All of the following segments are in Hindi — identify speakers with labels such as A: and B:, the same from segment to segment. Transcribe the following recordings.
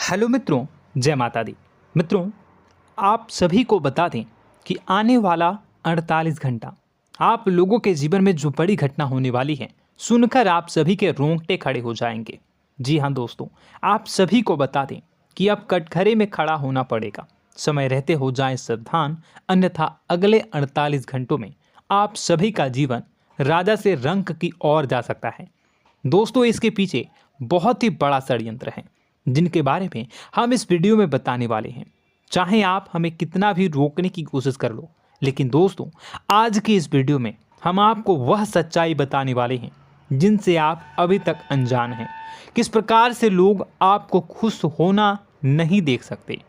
A: हेलो मित्रों, जय माता दी। मित्रों, आप सभी को बता दें कि आने वाला 48 घंटा आप लोगों के जीवन में जो बड़ी घटना होने वाली है, सुनकर आप सभी के रोंगटे खड़े हो जाएंगे। जी हाँ दोस्तों, आप सभी को बता दें कि अब कटघरे में खड़ा होना पड़ेगा। समय रहते हो जाएं सावधान, अन्यथा अगले 48 घंटों में आप सभी का जीवन राजा से रंक की ओर जा सकता है। दोस्तों, इसके पीछे बहुत ही बड़ा षड्यंत्र है जिनके बारे में हम इस वीडियो में बताने वाले हैं। चाहे आप हमें कितना भी रोकने की कोशिश कर लो, लेकिन दोस्तों आज की इस वीडियो में हम आपको वह सच्चाई बताने वाले हैं जिनसे आप अभी तक अनजान हैं। किस प्रकार से लोग आपको खुश होना नहीं देख सकते,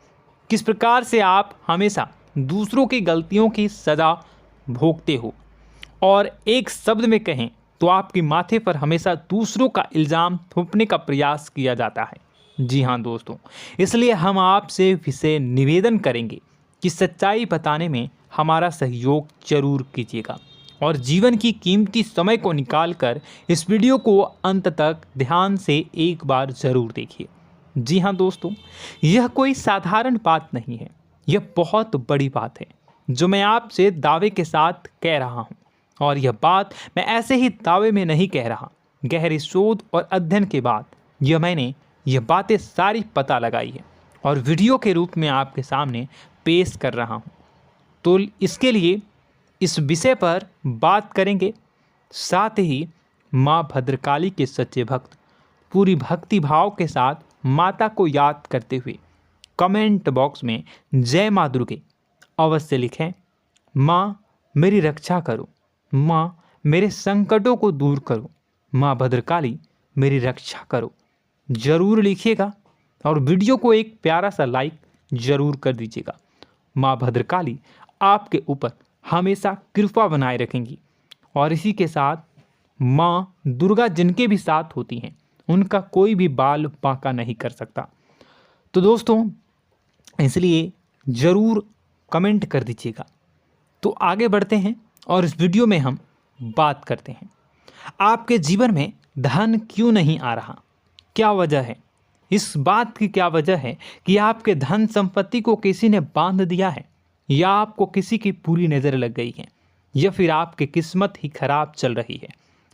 A: किस प्रकार से आप हमेशा दूसरों की गलतियों की सज़ा भोगते हो, और एक शब्द में कहें तो आपके माथे पर हमेशा दूसरों का इल्ज़ाम थोपने का प्रयास किया जाता है। जी हाँ दोस्तों, इसलिए हम आपसे विशेष निवेदन करेंगे कि सच्चाई बताने में हमारा सहयोग जरूर कीजिएगा और जीवन की कीमती समय को निकालकर इस वीडियो को अंत तक ध्यान से एक बार ज़रूर देखिए। जी हाँ दोस्तों, यह कोई साधारण बात नहीं है, यह बहुत बड़ी बात है जो मैं आपसे दावे के साथ कह रहा हूँ। और यह बात मैं ऐसे ही दावे में नहीं कह रहा, गहरी शोध और अध्ययन के बाद मैंने यह बातें सारी पता लगाई है और वीडियो के रूप में आपके सामने पेश कर रहा हूँ। तो इसके लिए इस विषय पर बात करेंगे। साथ ही माँ भद्रकाली के सच्चे भक्त पूरी भक्ति भाव के साथ माता को याद करते हुए कमेंट बॉक्स में जय माँ दुर्गे अवश्य लिखें। माँ मेरी रक्षा करो, माँ मेरे संकटों को दूर करो, माँ भद्रकाली मेरी रक्षा करो, ज़रूर लिखिएगा और वीडियो को एक प्यारा सा लाइक ज़रूर कर दीजिएगा। माँ भद्रकाली आपके ऊपर हमेशा कृपा बनाए रखेंगी और इसी के साथ माँ दुर्गा जिनके भी साथ होती हैं उनका कोई भी बाल बांका नहीं कर सकता। तो दोस्तों, इसलिए ज़रूर कमेंट कर दीजिएगा। तो आगे बढ़ते हैं और इस वीडियो में हम बात करते हैं, आपके जीवन में धन क्यों नहीं आ रहा, क्या वजह है। इस बात की क्या वजह है कि आपके धन संपत्ति को किसी ने बांध दिया है, या आपको किसी की पूरी नज़र लग गई है, या फिर आपकी किस्मत ही खराब चल रही है।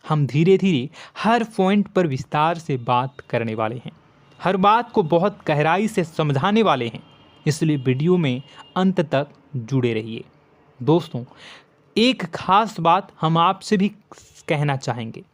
A: हम धीरे धीरे हर पॉइंट पर विस्तार से बात करने वाले हैं, हर बात को बहुत गहराई से समझाने वाले हैं, इसलिए वीडियो में अंत तक जुड़े रहिए। दोस्तों, एक खास बात हम आपसे भी कहना चाहेंगे,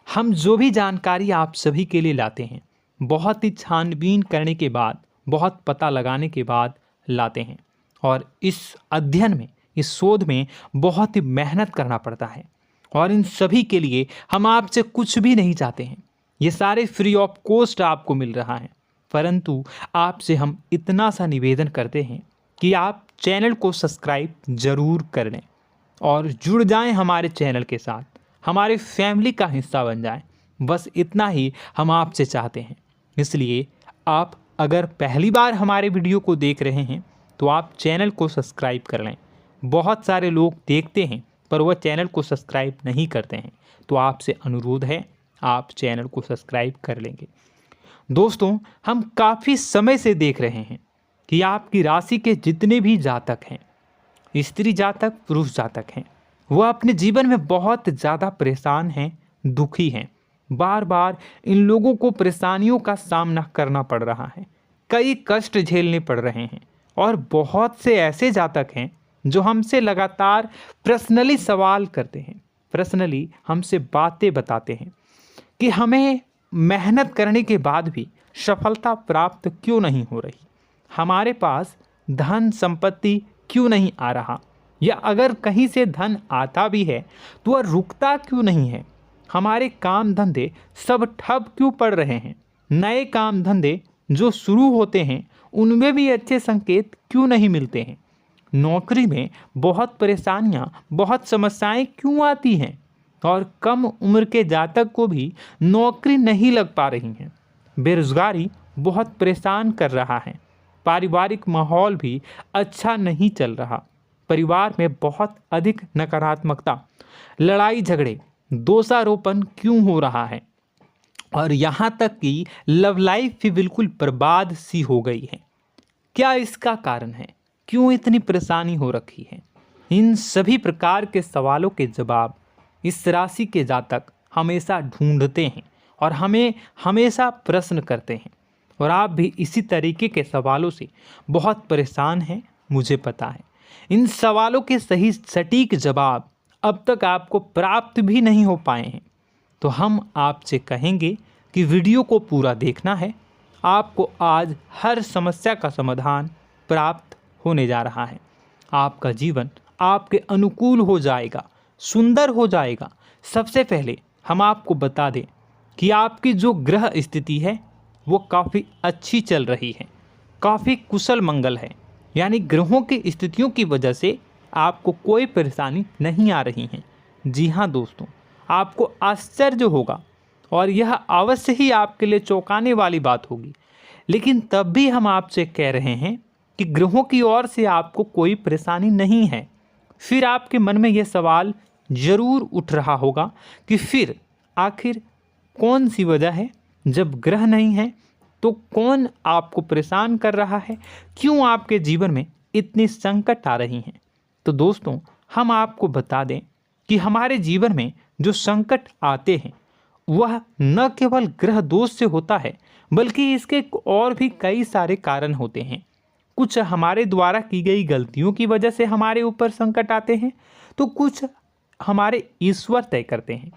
A: हम जो भी जानकारी आप सभी के लिए लाते हैं बहुत ही छानबीन करने के बाद, बहुत पता लगाने के बाद लाते हैं, और इस अध्ययन में, इस शोध में बहुत ही मेहनत करना पड़ता है। और इन सभी के लिए हम आपसे कुछ भी नहीं चाहते हैं, ये सारे फ्री ऑफ कॉस्ट आपको मिल रहा है। परंतु आपसे हम इतना सा निवेदन करते हैं कि आप चैनल को सब्सक्राइब ज़रूर कर लें और जुड़ जाएं हमारे चैनल के साथ, हमारे फैमिली का हिस्सा बन जाएं। बस इतना ही हम आपसे चाहते हैं। इसलिए आप अगर पहली बार हमारे वीडियो को देख रहे हैं तो आप चैनल को सब्सक्राइब कर लें। बहुत सारे लोग देखते हैं पर वह चैनल को सब्सक्राइब नहीं करते हैं, तो आपसे अनुरोध है आप चैनल को सब्सक्राइब कर लेंगे। दोस्तों, हम काफ़ी समय से देख रहे हैं कि आपकी राशि के जितने भी जातक हैं, स्त्री जातक पुरुष जातक हैं, वह अपने जीवन में बहुत ज़्यादा परेशान हैं, दुखी हैं। बार बार इन लोगों को परेशानियों का सामना करना पड़ रहा है, कई कष्ट झेलने पड़ रहे हैं। और बहुत से ऐसे जातक हैं जो हमसे लगातार पर्सनली सवाल करते हैं, पर्सनली हमसे बातें बताते हैं कि हमें मेहनत करने के बाद भी सफलता प्राप्त क्यों नहीं हो रही, हमारे पास धन संपत्ति क्यों नहीं आ रहा, या अगर कहीं से धन आता भी है तो वह रुकता क्यों नहीं है, हमारे काम धंधे सब ठप क्यों पड़ रहे हैं, नए काम धंधे जो शुरू होते हैं उनमें भी अच्छे संकेत क्यों नहीं मिलते हैं, नौकरी में बहुत परेशानियां, बहुत समस्याएं क्यों आती हैं, और कम उम्र के जातक को भी नौकरी नहीं लग पा रही हैं, बेरोजगारी बहुत परेशान कर रहा है, पारिवारिक माहौल भी अच्छा नहीं चल रहा, परिवार में बहुत अधिक नकारात्मकता, लड़ाई झगड़े, दोषारोपण क्यों हो रहा है, और यहाँ तक कि लव लाइफ भी बिल्कुल बर्बाद सी हो गई है। क्या इसका कारण है? क्यों इतनी परेशानी हो रखी है? इन सभी प्रकार के सवालों के जवाब इस राशि के जातक हमेशा ढूंढते हैं और हमें हमेशा प्रश्न करते हैं। और आप भी इसी तरीके के सवालों से बहुत परेशान हैं, मुझे पता है। इन सवालों के सही सटीक जवाब अब तक आपको प्राप्त भी नहीं हो पाए हैं। तो हम आपसे कहेंगे कि वीडियो को पूरा देखना है। आपको आज हर समस्या का समाधान प्राप्त होने जा रहा है। आपका जीवन आपके अनुकूल हो जाएगा, सुंदर हो जाएगा। सबसे पहले हम आपको बता दें कि आपकी जो ग्रह स्थिति है वो काफ़ी अच्छी चल रही है, काफ़ी कुशल मंगल है। यानी ग्रहों की स्थितियों की वजह से आपको कोई परेशानी नहीं आ रही है। जी हाँ दोस्तों, आपको आश्चर्य होगा और यह अवश्य ही आपके लिए चौंकाने वाली बात होगी। लेकिन तब भी हम आपसे कह रहे हैं कि ग्रहों की ओर से आपको कोई परेशानी नहीं है। फिर आपके मन में यह सवाल जरूर उठ रहा होगा कि फिर आखिर कौन सी वजह है? जब ग्रह नहीं है तो कौन आपको परेशान कर रहा है? क्यों आपके जीवन में इतनी संकट आ रही हैं? तो दोस्तों, हम आपको बता दें कि हमारे जीवन में जो संकट आते हैं वह न केवल ग्रह दोष से होता है, बल्कि इसके और भी कई सारे कारण होते हैं। कुछ हमारे द्वारा की गई गलतियों की वजह से हमारे ऊपर संकट आते हैं, तो कुछ हमारे ईश्वर तय करते हैं,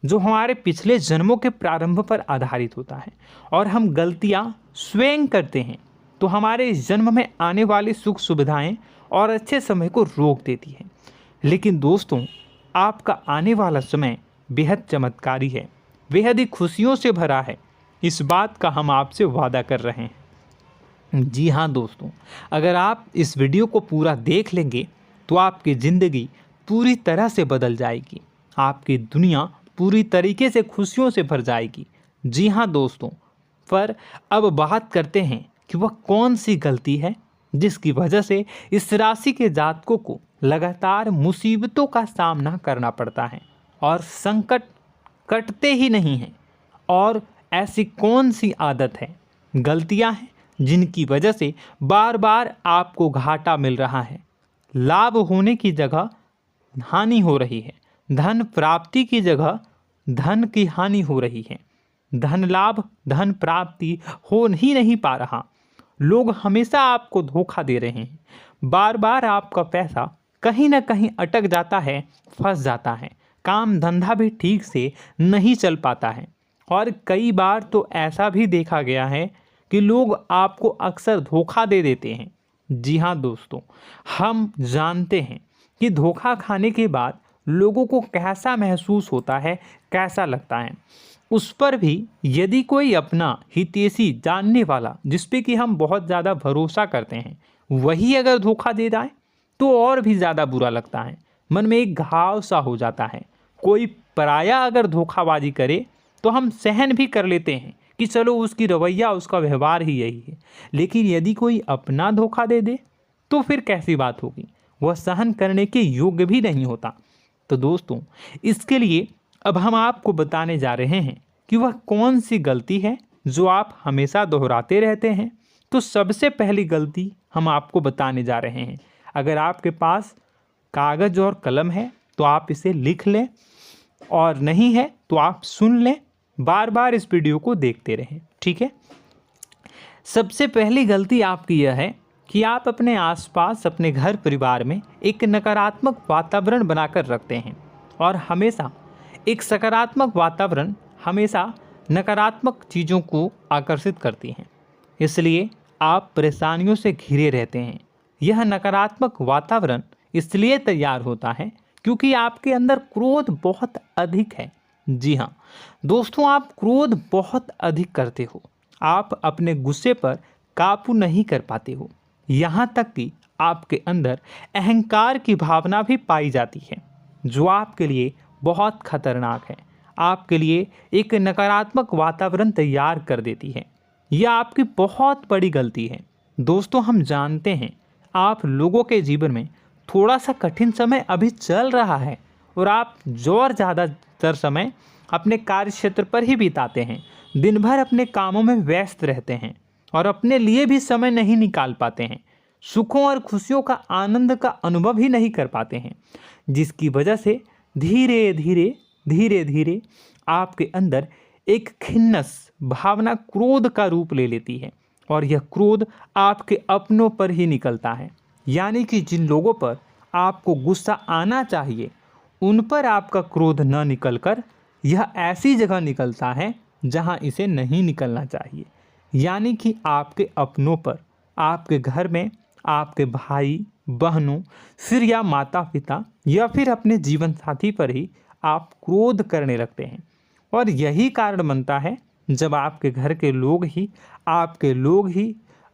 A: जो हमारे पिछले जन्मों के प्रारंभ पर आधारित होता है। और हम गलतियां स्वयं करते हैं तो हमारे इस जन्म में आने वाली सुख सुविधाएं और अच्छे समय को रोक देती है। लेकिन दोस्तों, आपका आने वाला समय बेहद चमत्कारी है, बेहद ही खुशियों से भरा है। इस बात का हम आपसे वादा कर रहे हैं। जी हाँ दोस्तों, अगर आप इस वीडियो को पूरा देख लेंगे तो आपकी ज़िंदगी पूरी तरह से बदल जाएगी, आपकी दुनिया पूरी तरीके से खुशियों से भर जाएगी। जी हाँ दोस्तों, पर अब बात करते हैं कि वह कौन सी गलती है जिसकी वजह से इस राशि के जातकों को लगातार मुसीबतों का सामना करना पड़ता है और संकट कटते ही नहीं हैं। और ऐसी कौन सी आदत है, गलतियां हैं जिनकी वजह से बार बार आपको घाटा मिल रहा है, लाभ होने की जगह हानि हो रही है, धन प्राप्ति की जगह धन की हानि हो रही है, धन लाभ धन प्राप्ति हो ही नहीं पा रहा, लोग हमेशा आपको धोखा दे रहे हैं, बार बार आपका पैसा कहीं ना कहीं अटक जाता है, फंस जाता है, काम धंधा भी ठीक से नहीं चल पाता है। और कई बार तो ऐसा भी देखा गया है कि लोग आपको अक्सर धोखा दे देते हैं। जी हाँ दोस्तों, हम जानते हैं कि धोखा खाने के बाद लोगों को कैसा महसूस होता है, कैसा लगता है। उस पर भी यदि कोई अपना हितैषी जानने वाला, जिस पे कि हम बहुत ज़्यादा भरोसा करते हैं, वही अगर धोखा दे जाए तो और भी ज़्यादा बुरा लगता है, मन में एक घाव सा हो जाता है। कोई पराया अगर धोखाबाजी करे तो हम सहन भी कर लेते हैं कि चलो उसकी रवैया, उसका व्यवहार ही यही है। लेकिन यदि कोई अपना धोखा दे दे तो फिर कैसी बात होगी, वह सहन करने के योग्य भी नहीं होता। तो दोस्तों, इसके लिए अब हम आपको बताने जा रहे हैं कि वह कौन सी गलती है जो आप हमेशा दोहराते रहते हैं। तो सबसे पहली गलती हम आपको बताने जा रहे हैं। अगर आपके पास कागज़ और कलम है तो आप इसे लिख लें, और नहीं है तो आप सुन लें, बार बार इस वीडियो को देखते रहें, ठीक है। सबसे पहली गलती आपकी यह है कि आप अपने आसपास, अपने घर परिवार में एक नकारात्मक वातावरण बनाकर रखते हैं। और हमेशा एक सकारात्मक वातावरण हमेशा नकारात्मक चीज़ों को आकर्षित करती हैं, इसलिए आप परेशानियों से घिरे रहते हैं। यह नकारात्मक वातावरण इसलिए तैयार होता है क्योंकि आपके अंदर क्रोध बहुत अधिक है। जी हाँ दोस्तों, आप क्रोध बहुत अधिक करते हो, आप अपने गुस्से पर काबू नहीं कर पाते हो, यहाँ तक कि आपके अंदर अहंकार की भावना भी पाई जाती है, जो आपके लिए बहुत खतरनाक है, आपके लिए एक नकारात्मक वातावरण तैयार कर देती है। यह आपकी बहुत बड़ी गलती है। दोस्तों, हम जानते हैं आप लोगों के जीवन में थोड़ा सा कठिन समय अभी चल रहा है और आप और ज़्यादा अधिकतर समय अपने कार्य क्षेत्र पर ही बिताते हैं, दिन भर अपने कामों में व्यस्त रहते हैं और अपने लिए भी समय नहीं निकाल पाते हैं, सुखों और खुशियों का आनंद का अनुभव ही नहीं कर पाते हैं, जिसकी वजह से धीरे धीरे आपके अंदर एक खिन्नस भावना क्रोध का रूप ले लेती है और यह क्रोध आपके अपनों पर ही निकलता है। यानी कि जिन लोगों पर आपको गुस्सा आना चाहिए उन पर आपका क्रोध न निकलकर यह ऐसी जगह निकलता है जहां इसे नहीं निकलना चाहिए। यानी कि आपके अपनों पर, आपके घर में आपके भाई बहनों, फिर या माता पिता या फिर अपने जीवन साथी पर ही आप क्रोध करने लगते हैं। और यही कारण बनता है जब आपके घर के लोग ही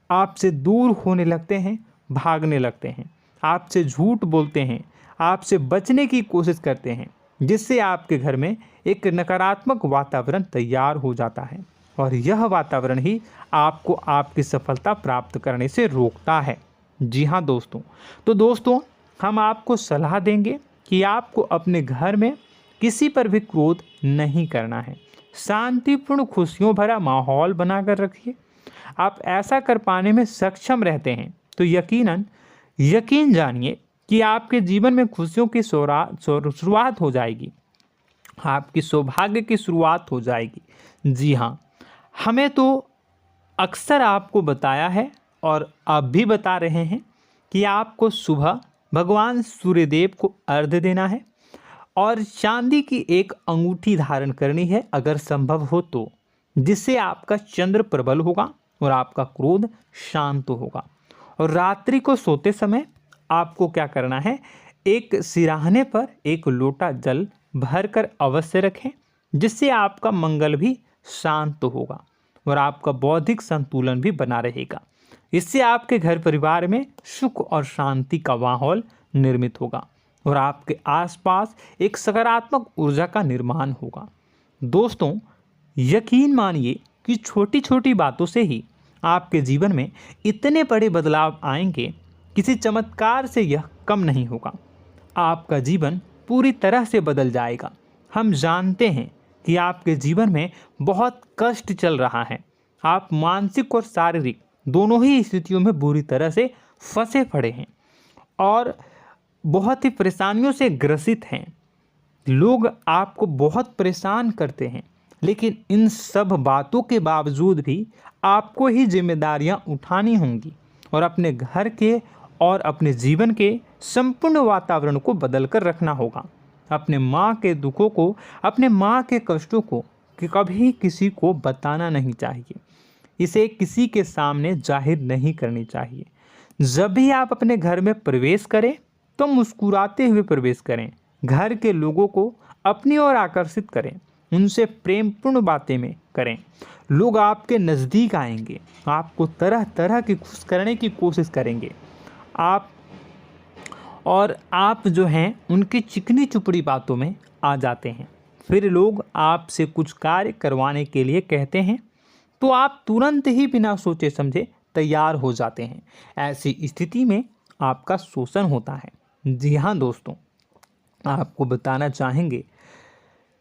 A: आपसे दूर होने लगते हैं, भागने लगते हैं, आपसे झूठ बोलते हैं, आपसे बचने की कोशिश करते हैं, जिससे आपके घर में एक नकारात्मक वातावरण तैयार हो जाता है और यह वातावरण ही आपको आपकी सफलता प्राप्त करने से रोकता है। जी हाँ दोस्तों, तो दोस्तों हम आपको सलाह देंगे कि आपको अपने घर में किसी पर भी क्रोध नहीं करना है। शांतिपूर्ण खुशियों भरा माहौल बनाकर रखिए। आप ऐसा कर पाने में सक्षम रहते हैं तो यकीन जानिए कि आपके जीवन में खुशियों की शुरुआत हो जाएगी, आपकी सौभाग्य की शुरुआत हो जाएगी। जी हाँ, हमें तो अक्सर आपको बताया है और अब भी बता रहे हैं कि आपको सुबह भगवान सूर्यदेव को अर्घ्य देना है और चांदी की एक अंगूठी धारण करनी है अगर संभव हो तो, जिससे आपका चंद्र प्रबल होगा और आपका क्रोध शांत होगा। और रात्रि को सोते समय आपको क्या करना है, एक सिराहने पर एक लोटा जल भरकर अवश्य रखें, जिससे आपका मंगल भी शांत होगा और आपका बौद्धिक संतुलन भी बना रहेगा। इससे आपके घर परिवार में सुख और शांति का माहौल निर्मित होगा और आपके आसपास एक सकारात्मक ऊर्जा का निर्माण होगा। दोस्तों यकीन मानिए कि छोटी छोटी बातों से ही आपके जीवन में इतने बड़े बदलाव आएंगे, किसी चमत्कार से यह कम नहीं होगा। आपका जीवन पूरी तरह से बदल जाएगा। हम जानते हैं कि आपके जीवन में बहुत कष्ट चल रहा है, आप मानसिक और शारीरिक दोनों ही स्थितियों में बुरी तरह से फंसे पड़े हैं और बहुत ही परेशानियों से ग्रसित हैं। लोग आपको बहुत परेशान करते हैं, लेकिन इन सब बातों के बावजूद भी आपको ही जिम्मेदारियां उठानी होंगी और अपने घर के और अपने जीवन के संपूर्ण वातावरण को बदल कर रखना होगा। अपने माँ के दुखों को, अपने माँ के कष्टों को कभी किसी को बताना नहीं चाहिए, इसे किसी के सामने जाहिर नहीं करनी चाहिए। जब भी आप अपने घर में प्रवेश करें तो मुस्कुराते हुए प्रवेश करें, घर के लोगों को अपनी ओर आकर्षित करें, उनसे प्रेमपूर्ण बातें में करें। लोग आपके नज़दीक आएंगे, आपको तरह तरह की खुश करने की कोशिश करेंगे। आप जो हैं उनकी चिकनी चुपड़ी बातों में आ जाते हैं। फिर लोग आपसे कुछ कार्य करवाने के लिए कहते हैं तो आप तुरंत ही बिना सोचे समझे तैयार हो जाते हैं। ऐसी स्थिति में आपका शोषण होता है। जी हाँ दोस्तों, आपको बताना चाहेंगे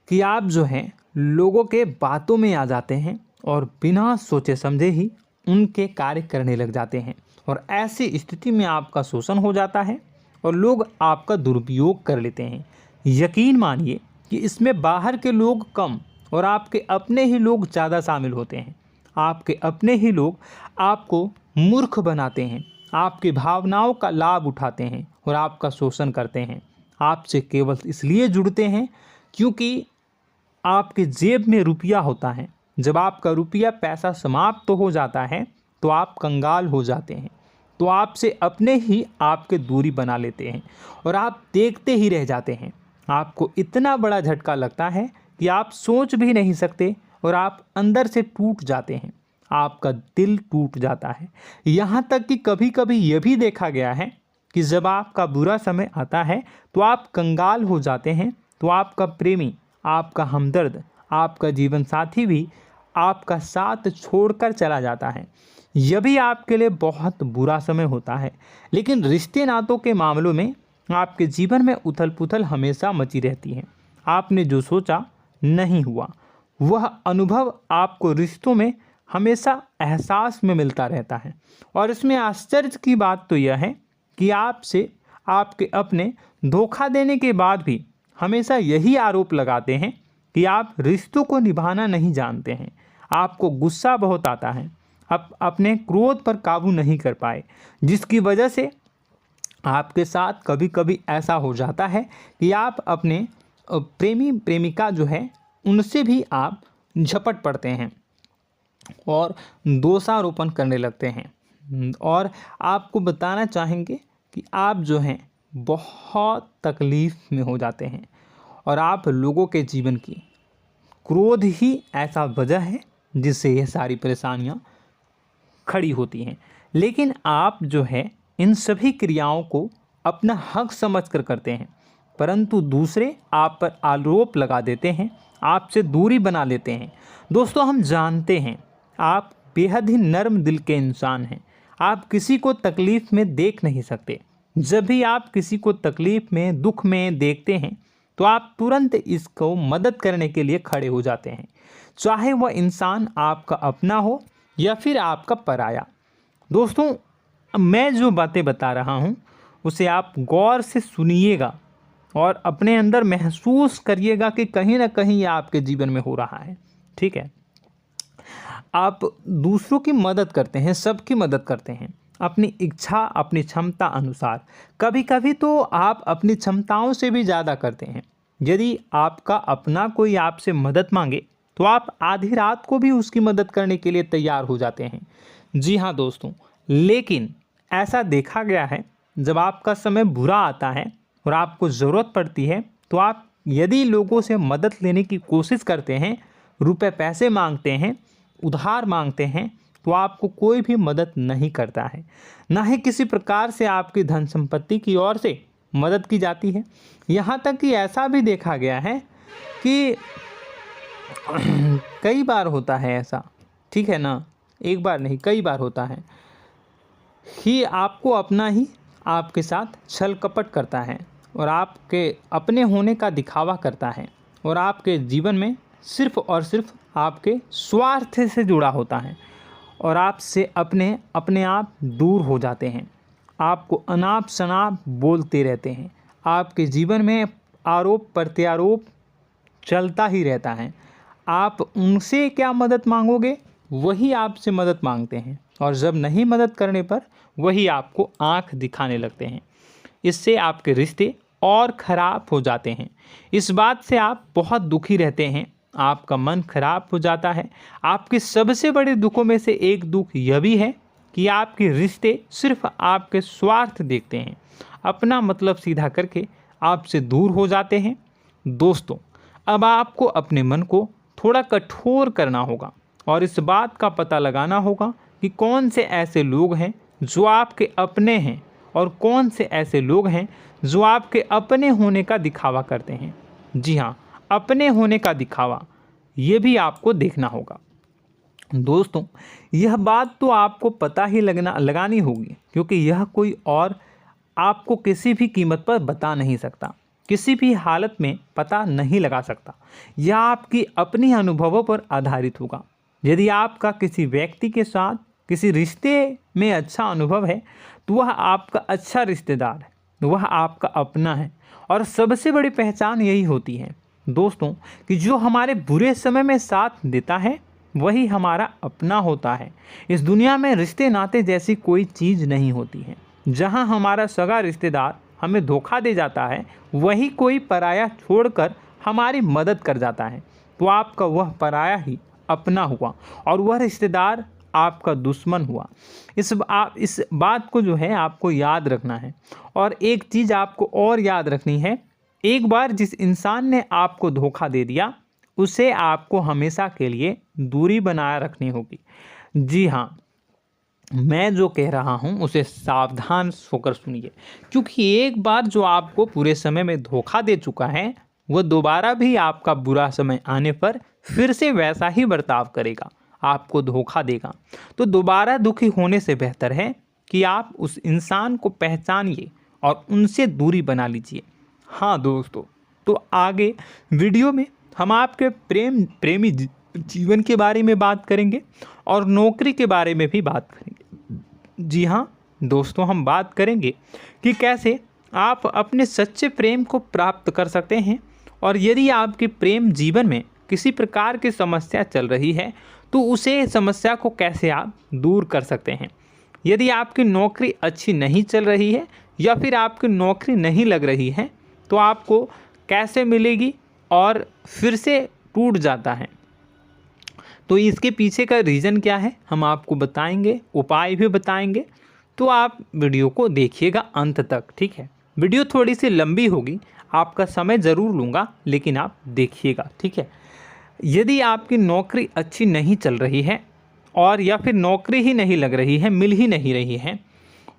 A: कि आप जो हैं लोगों के बातों में आ जाते हैं और बिना सोचे समझे ही उनके कार्य करने लग जाते हैं और ऐसी स्थिति में आपका शोषण हो जाता है और लोग आपका दुरुपयोग कर लेते हैं। यकीन मानिए कि इसमें बाहर के लोग कम और आपके अपने ही लोग ज़्यादा शामिल होते हैं। आपके अपने ही लोग आपको मूर्ख बनाते हैं, आपकी भावनाओं का लाभ उठाते हैं और आपका शोषण करते हैं। आपसे केवल इसलिए जुड़ते हैं क्योंकि आपके जेब में रुपया होता है। जब आपका रुपया पैसा समाप्त हो जाता है तो आप कंगाल हो जाते हैं, तो आपसे अपने ही आपके दूरी बना लेते हैं और आप देखते ही रह जाते हैं। आपको इतना बड़ा झटका लगता है कि आप सोच भी नहीं सकते और आप अंदर से टूट जाते हैं, आपका दिल टूट जाता है। यहाँ तक कि कभी कभी यह भी देखा गया है कि जब आपका बुरा समय आता है तो आप कंगाल हो जाते हैं, तो आपका प्रेमी, आपका हमदर्द, आपका जीवन साथी भी आपका साथ छोड़कर चला जाता है। यह भी आपके लिए बहुत बुरा समय होता है। लेकिन रिश्ते नातों के मामलों में आपके जीवन में उथल पुथल हमेशा मची रहती है। आपने जो सोचा नहीं हुआ। वह अनुभव आपको रिश्तों में हमेशा एहसास में मिलता रहता है। और इसमें आश्चर्य की बात तो यह है कि आपसे आपके अपने धोखा देने के बाद भी हमेशा यही आरोप लगाते हैं कि आप रिश्तों को निभाना नहीं जानते हैं। आपको गुस्सा बहुत आता है, अपने क्रोध पर काबू नहीं कर पाए, जिसकी वजह से आपके साथ कभी कभी ऐसा हो जाता है कि आप अपने प्रेमी प्रेमिका जो है उनसे भी आप झपट पड़ते हैं और दोषारोपण करने लगते हैं। और आपको बताना चाहेंगे कि आप जो हैं बहुत तकलीफ़ में हो जाते हैं और आप लोगों के जीवन की क्रोध ही ऐसा वजह है जिससे ये सारी परेशानियां खड़ी होती हैं। लेकिन आप जो है इन सभी क्रियाओं को अपना हक समझकर करते हैं, परंतु दूसरे आप पर आरोप लगा देते हैं, आपसे दूरी बना लेते हैं। दोस्तों, हम जानते हैं आप बेहद ही नर्म दिल के इंसान हैं। आप किसी को तकलीफ़ में देख नहीं सकते। जब भी आप किसी को तकलीफ़ में, दुख में देखते हैं तो आप तुरंत इसको मदद करने के लिए खड़े हो जाते हैं, चाहे वह इंसान आपका अपना हो या फिर आपका पराया। दोस्तों, मैं जो बातें बता रहा हूँ उसे आप गौर से सुनिएगा और अपने अंदर महसूस करिएगा कि कहीं ना कहीं ये आपके जीवन में हो रहा है। ठीक है, आप दूसरों की मदद करते हैं, सबकी मदद करते हैं अपनी इच्छा, अपनी क्षमता अनुसार। कभी कभी तो आप अपनी क्षमताओं से भी ज़्यादा करते हैं। यदि आपका अपना कोई आपसे मदद मांगे तो आप आधी रात को भी उसकी मदद करने के लिए तैयार हो जाते हैं। जी हाँ दोस्तों, लेकिन ऐसा देखा गया है जब आपका समय बुरा आता है और आपको ज़रूरत पड़ती है तो आप यदि लोगों से मदद लेने की कोशिश करते हैं, रुपए पैसे मांगते हैं, उधार मांगते हैं, तो आपको कोई भी मदद नहीं करता है। ना ही किसी प्रकार से आपकी धन संपत्ति की ओर से मदद की जाती है। यहाँ तक कि ऐसा भी देखा गया है कि कई बार होता है ऐसा, ठीक है ना, एक बार नहीं कई बार होता है कि आपको अपना ही आपके साथ छल कपट करता है और आपके अपने होने का दिखावा करता है और आपके जीवन में सिर्फ और सिर्फ आपके स्वार्थ से जुड़ा होता है और आपसे अपने आप दूर हो जाते हैं। आपको अनाप शनाप बोलते रहते हैं। आपके जीवन में आरोप प्रत्यारोप चलता ही रहता है। आप उनसे क्या मदद मांगोगे, वही आपसे मदद मांगते हैं और जब नहीं मदद करने पर वही आपको आंख दिखाने लगते हैं। इससे आपके रिश्ते और ख़राब हो जाते हैं। इस बात से आप बहुत दुखी रहते हैं, आपका मन खराब हो जाता है। आपके सबसे बड़े दुखों में से एक दुख यह भी है कि आपके रिश्ते सिर्फ आपके स्वार्थ देखते हैं, अपना मतलब सीधा करके आपसे दूर हो जाते हैं। दोस्तों, अब आपको अपने मन को थोड़ा कठोर करना होगा और इस बात का पता लगाना होगा कि कौन से ऐसे लोग हैं जो आपके अपने हैं और कौन से ऐसे लोग हैं जो आपके अपने होने का दिखावा करते हैं। जी हाँ, अपने होने का दिखावा, ये भी आपको देखना होगा। दोस्तों, यह बात तो आपको पता ही लगानी होगी, क्योंकि यह कोई और आपको किसी भी कीमत पर बता नहीं सकता, किसी भी हालत में पता नहीं लगा सकता। यह आपकी अपनी अनुभवों पर आधारित होगा। यदि आपका किसी व्यक्ति के साथ किसी रिश्ते में अच्छा अनुभव है तो वह आपका अच्छा रिश्तेदार है, वह आपका अपना है। और सबसे बड़ी पहचान यही होती है दोस्तों कि जो हमारे बुरे समय में साथ देता है वही हमारा अपना होता है। इस दुनिया में रिश्ते नाते जैसी कोई चीज़ नहीं होती है। जहां हमारा सगा रिश्तेदार हमें धोखा दे जाता है, वही कोई पराया छोड़कर हमारी मदद कर जाता है, तो आपका वह पराया ही अपना हुआ और वह रिश्तेदार आपका दुश्मन हुआ। इस बात को जो है आपको याद रखना है। और एक चीज़ आपको और याद रखनी है, एक बार जिस इंसान ने आपको धोखा दे दिया उसे आपको हमेशा के लिए दूरी बनाए रखनी होगी। जी हाँ, मैं जो कह रहा हूँ उसे सावधान होकर सुनिए, क्योंकि एक बार जो आपको पूरे समय में धोखा दे चुका है वह दोबारा भी आपका बुरा समय आने पर फिर से वैसा ही बर्ताव करेगा, आपको धोखा देगा। तो दोबारा दुखी होने से बेहतर है कि आप उस इंसान को पहचानिए और उनसे दूरी बना लीजिए। हाँ दोस्तों, तो आगे वीडियो में हम आपके प्रेमी जीवन के बारे में बात करेंगे और नौकरी के बारे में भी बात करेंगे। जी हाँ दोस्तों, हम बात करेंगे कि कैसे आप अपने सच्चे प्रेम को प्राप्त कर सकते हैं, और यदि आपके प्रेम जीवन में किसी प्रकार की समस्या चल रही है तो उसे समस्या को कैसे आप दूर कर सकते हैं। यदि आपकी नौकरी अच्छी नहीं चल रही है या फिर आपकी नौकरी नहीं लग रही है तो आपको कैसे मिलेगी और फिर से टूट जाता है, तो इसके पीछे का रीज़न क्या है हम आपको बताएंगे, उपाय भी बताएंगे। तो आप वीडियो को देखिएगा अंत तक, ठीक है। वीडियो थोड़ी सी लंबी होगी, आपका समय ज़रूर लूँगा, लेकिन आप देखिएगा, ठीक है। यदि आपकी नौकरी अच्छी नहीं चल रही है और या फिर नौकरी ही नहीं लग रही है, मिल ही नहीं रही है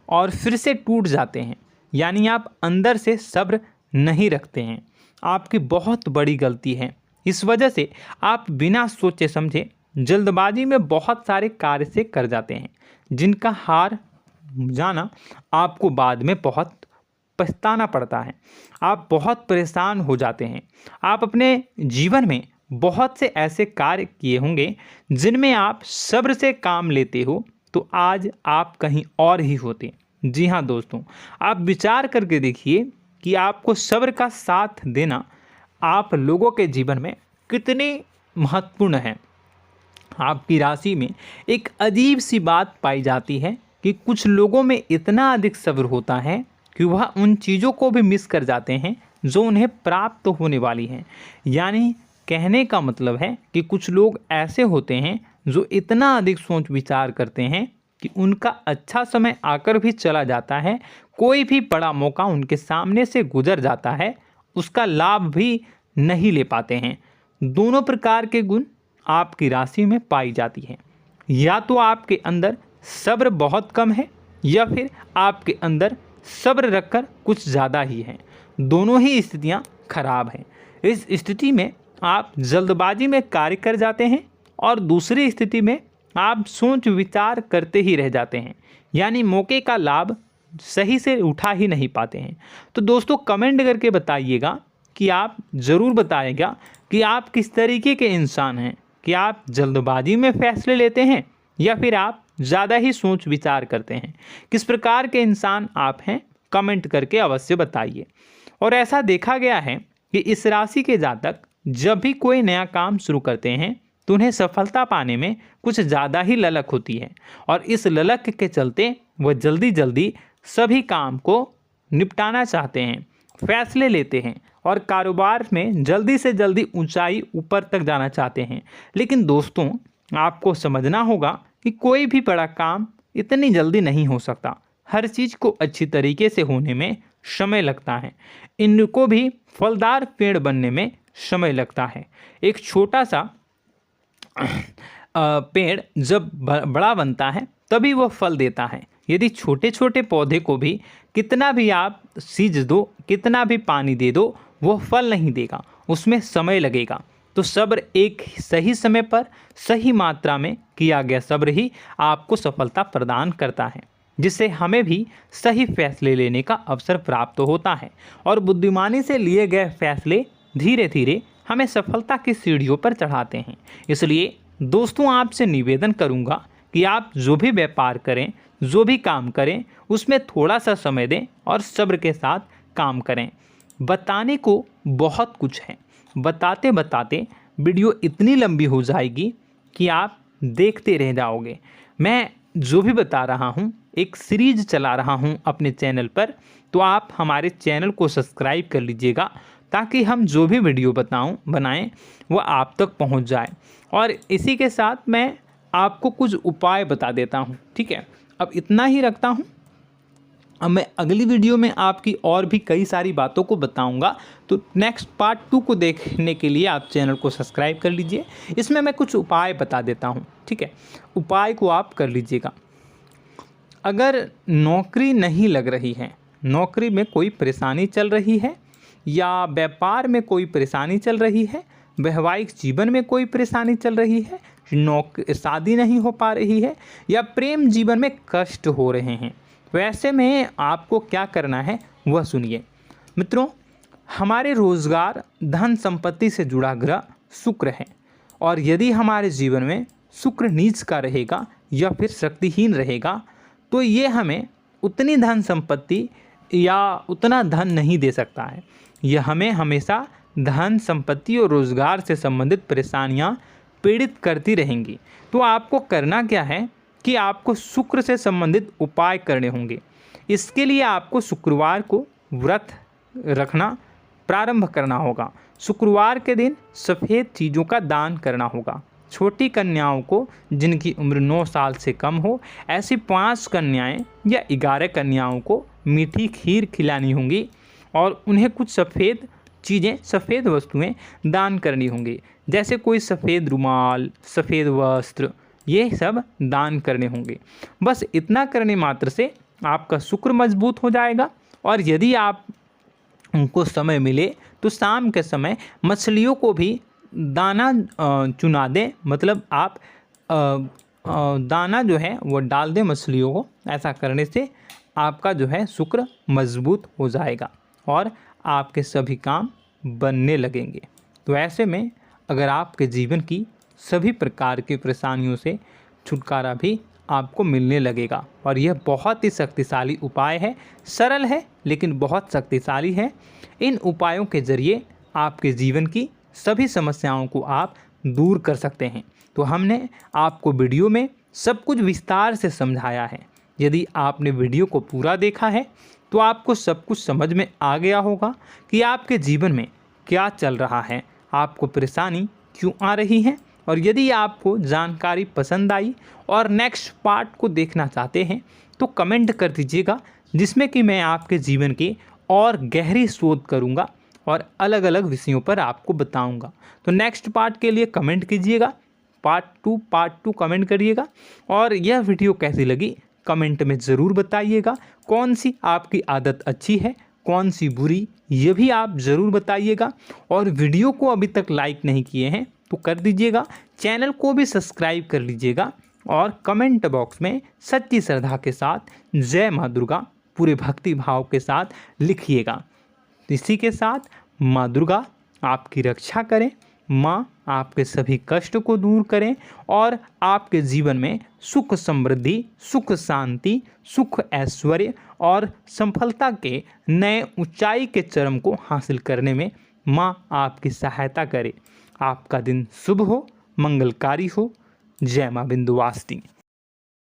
A: और फिर से टूट जाते हैं, यानी आप अंदर से सब्र नहीं रखते हैं, आपकी बहुत बड़ी गलती है। इस वजह से आप बिना सोचे समझे जल्दबाजी में बहुत सारे कार्य से कर जाते हैं, जिनका हार जाना आपको बाद में बहुत पछताना पड़ता है। आप बहुत परेशान हो जाते हैं। आप अपने जीवन में बहुत से ऐसे कार्य किए होंगे जिनमें आप सब्र से काम लेते हो, तो आज आप कहीं और ही होते। जी हाँ दोस्तों, आप विचार करके देखिए कि आपको सब्र का साथ देना आप लोगों के जीवन में कितनी महत्वपूर्ण है। आपकी राशि में एक अजीब सी बात पाई जाती है कि कुछ लोगों में इतना अधिक सब्र होता है कि वह उन चीज़ों को भी मिस कर जाते हैं जो उन्हें प्राप्त होने वाली हैं। यानी कहने का मतलब है कि कुछ लोग ऐसे होते हैं जो इतना अधिक सोच विचार करते हैं कि उनका अच्छा समय आकर भी चला जाता है, कोई भी बड़ा मौका उनके सामने से गुजर जाता है, उसका लाभ भी नहीं ले पाते हैं। दोनों प्रकार के गुण आपकी राशि में पाई जाती है। या तो आपके अंदर सब्र बहुत कम है या फिर आपके अंदर सब्र रखकर कुछ ज़्यादा ही है। दोनों ही स्थितियाँ खराब हैं। इस स्थिति में आप जल्दबाजी में कार्य कर जाते हैं और दूसरी स्थिति में आप सोच विचार करते ही रह जाते हैं, यानी मौके का लाभ सही से उठा ही नहीं पाते हैं। तो दोस्तों कमेंट करके बताइएगा कि आप ज़रूर बताइएगा कि आप किस तरीके के इंसान हैं, कि आप जल्दबाजी में फैसले लेते हैं या फिर आप ज़्यादा ही सोच विचार करते हैं। किस प्रकार के इंसान आप हैं, कमेंट करके अवश्य बताइए। और ऐसा देखा गया है कि इस राशि के जातक जब भी कोई नया काम शुरू करते हैं तो उन्हें सफलता पाने में कुछ ज़्यादा ही ललक होती है, और इस ललक के चलते वह जल्दी जल्दी सभी काम को निपटाना चाहते हैं, फैसले लेते हैं और कारोबार में जल्दी से जल्दी ऊंचाई ऊपर तक जाना चाहते हैं। लेकिन दोस्तों आपको समझना होगा कि कोई भी बड़ा काम इतनी जल्दी नहीं हो सकता। हर चीज़ को अच्छी तरीके से होने में समय लगता है। इनको भी फलदार पेड़ बनने में समय लगता है। एक छोटा सा पेड़ जब बड़ा बनता है तभी वह फल देता है। यदि छोटे छोटे पौधे को भी कितना भी आप सींच दो, कितना भी पानी दे दो, वो फल नहीं देगा, उसमें समय लगेगा। तो सब्र एक सही समय पर सही मात्रा में किया गया सब्र ही आपको सफलता प्रदान करता है, जिससे हमें भी सही फैसले लेने का अवसर प्राप्त होता है। और बुद्धिमानी से लिए गए फैसले धीरे धीरे हमें सफलता की सीढ़ियों पर चढ़ाते हैं। इसलिए दोस्तों आपसे निवेदन करूंगा कि आप जो भी व्यापार करें, जो भी काम करें, उसमें थोड़ा सा समय दें और सब्र के साथ काम करें। बताने को बहुत कुछ है, बताते बताते वीडियो इतनी लंबी हो जाएगी कि आप देखते रह जाओगे। मैं जो भी बता रहा हूँ एक सीरीज चला रहा हूँ अपने चैनल पर, तो आप हमारे चैनल को सब्सक्राइब कर लीजिएगा ताकि हम जो भी वीडियो बनाएं वो आप तक पहुँच जाए। और इसी के साथ मैं आपको कुछ उपाय बता देता हूँ, ठीक है। अब इतना ही रखता हूँ। अब मैं अगली वीडियो में आपकी और भी कई सारी बातों को बताऊंगा। तो नेक्स्ट पार्ट 2 को देखने के लिए आप चैनल को सब्सक्राइब कर लीजिए। इसमें मैं कुछ उपाय बता देता हूं, ठीक है। उपाय को आप कर लीजिएगा। अगर नौकरी नहीं लग रही है, नौकरी में कोई परेशानी चल रही है, या व्यापार में कोई परेशानी चल रही है, वैवाहिक जीवन में कोई परेशानी चल रही है, शादी नहीं हो पा रही है, या प्रेम जीवन में कष्ट हो रहे हैं, वैसे में आपको क्या करना है वह सुनिए। मित्रों, हमारे रोजगार, धन संपत्ति से जुड़ा ग्रह शुक्र है, और यदि हमारे जीवन में शुक्र नीच का रहेगा या फिर शक्तिहीन रहेगा तो ये हमें उतनी धन संपत्ति या उतना धन नहीं दे सकता है। यह हमें हमेशा धन संपत्ति और रोजगार से संबंधित परेशानियां पीड़ित करती रहेंगी। तो आपको करना क्या है कि आपको शुक्र से संबंधित उपाय करने होंगे। इसके लिए आपको शुक्रवार को व्रत रखना प्रारंभ करना होगा। शुक्रवार के दिन सफ़ेद चीज़ों का दान करना होगा। छोटी कन्याओं को जिनकी उम्र 9 साल से कम हो, ऐसी 5 कन्याएं या 11 कन्याओं को मीठी खीर खिलानी होंगी और उन्हें कुछ सफ़ेद चीज़ें, सफ़ेद वस्तुएं दान करनी होंगी, जैसे कोई सफ़ेद रुमाल, सफ़ेद वस्त्र, ये सब दान करने होंगे। बस इतना करने मात्र से आपका शुक्र मजबूत हो जाएगा। और यदि आप उनको समय मिले तो शाम के समय मछलियों को भी दाना चुना दें, मतलब आप दाना जो है वो डाल दें मछलियों को। ऐसा करने से आपका जो है शुक्र मजबूत हो जाएगा और आपके सभी काम बनने लगेंगे। तो ऐसे में अगर आपके जीवन की सभी प्रकार की परेशानियों से छुटकारा भी आपको मिलने लगेगा। और यह बहुत ही शक्तिशाली उपाय है, सरल है लेकिन बहुत शक्तिशाली है। इन उपायों के ज़रिए आपके जीवन की सभी समस्याओं को आप दूर कर सकते हैं। तो हमने आपको वीडियो में सब कुछ विस्तार से समझाया है। यदि आपने वीडियो को पूरा देखा है तो आपको सब कुछ समझ में आ गया होगा कि आपके जीवन में क्या चल रहा है, आपको परेशानी क्यों आ रही है। और यदि आपको जानकारी पसंद आई और नेक्स्ट पार्ट को देखना चाहते हैं तो कमेंट कर दीजिएगा, जिसमें कि मैं आपके जीवन के और गहरी शोध करूंगा और अलग अलग विषयों पर आपको बताऊंगा। तो नेक्स्ट पार्ट के लिए कमेंट कीजिएगा, पार्ट टू कमेंट करिएगा। और यह वीडियो कैसी लगी कमेंट में ज़रूर बताइएगा। कौन सी आपकी आदत अच्छी है, कौन सी बुरी, ये भी आप ज़रूर बताइएगा। और वीडियो को अभी तक लाइक नहीं किए हैं तो कर दीजिएगा, चैनल को भी सब्सक्राइब कर लीजिएगा और कमेंट बॉक्स में सच्ची श्रद्धा के साथ जय माँ दुर्गा पूरे भक्ति भाव के साथ लिखिएगा। इसी के साथ माँ दुर्गा आपकी रक्षा करें, माँ आपके सभी कष्ट को दूर करें और आपके जीवन में सुख समृद्धि, सुख शांति, सुख ऐश्वर्य और सफलता के नए ऊंचाई के चरम को हासिल करने में माँ आपकी सहायता करे। आपका दिन शुभ हो, मंगलकारी हो। जय माँ विंध्यवासिनी।